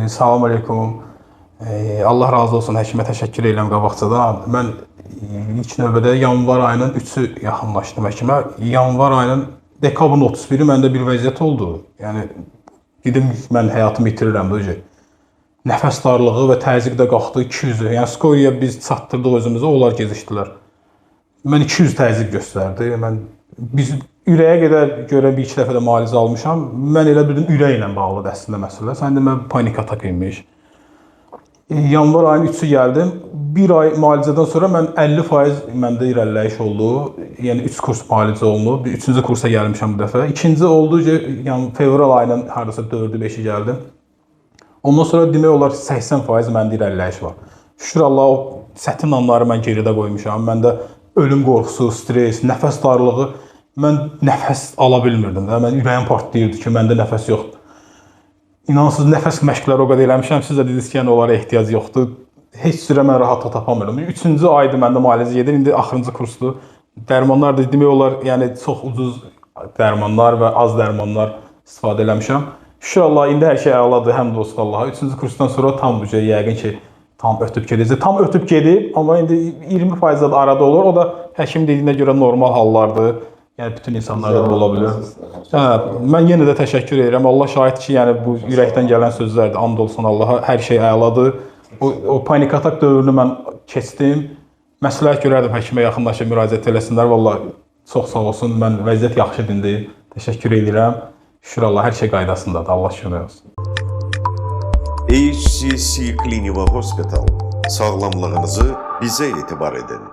Salam aleykum. Allah razı olsun, həkimə təşəkkür edirəm qabaqcadan. Mən ilk növbədə yanvar ayının 3-ü yaxınlaşdım həkimə. Yanvar ayının dekabrın 31-i məndə bir vəziyyət oldu. Yəni dedim mən həyatımı itirirəm də. Nəfəs darlığı və təzyiq də qalxdı 200-ü. Yəni skoriya biz çatdırdıq özümüzə, onlar gecikdilər. Mən 200 təzyiq göstərdi. Biz ürəyə görə bir-iki dəfə də müalicə almışam. Mən elə bildim ürəklə bağlıdır əslində məsələ. Sən demə panik atak imiş. Yanvar ayının 3-ü gəldim. Bir ay müalicədən sonra mən 50% məndə irəliləyiş oldu. Yəni 3 kurs müalicə olunub. 3-cü kursa gəlmişəm bu dəfə. İkinci oldu ki, yəni fevral ayının hardasa 4-ü 5-i gəldim. Ondan sonra demək olar 80% məndə irəliləyiş var. Şükür Allah, o çətin anları mən geridə qoymuşam. Məndə ölüm qorxusu, stres, nəfəs darlığı, mən nəfəs ala bilmirdim. Mən ürəyim partlayırdı ki, məndə nəfəs yoxdur. İnansız nəfəs məşqləri o qədər eləmişəm, siz də dediniz ki, yəni onlara ehtiyac yoxdur. Heç sürə mən rahat tapamıram. 3-cü aydır məndə müalicə gedir, indi axırıncı kursdur. Dərmanlar da demək olar, yəni çox ucuz dərmanlar və az dərmanlar istifadə eləmişəm. Şükür Allah, indi hər şey əladır, həmd olsun Allaha. 3-cü kursdan sonra tam yəqin ki, tam ötüb gedəcək. Tam ötüb gedib, amma indi 20% da arada olur. O da həkim dediyinə görə normal hallardır. Yəni bütün insanlarda da ola bilər. Mən yenə də təşəkkür edirəm. Allah şahid ki, yəni bu ürəkdən gələn sözlərdir. And olsun Allaha, hər şey əladır. O panik atak dövrünü mən keçdim. Məsləhət görərdim həkimə yaxınlaşıb müraciət eləsinlər. Vallahi çox sağ olsun. Mən vəziyyət yaxşıdır indi. Təşəkkür edirəm. Şükür Allah, hər şey qaydasındadır. Allah şükür olsun. HCC Clinical Hospital. Sağlamlığınızı bizə etibar edin.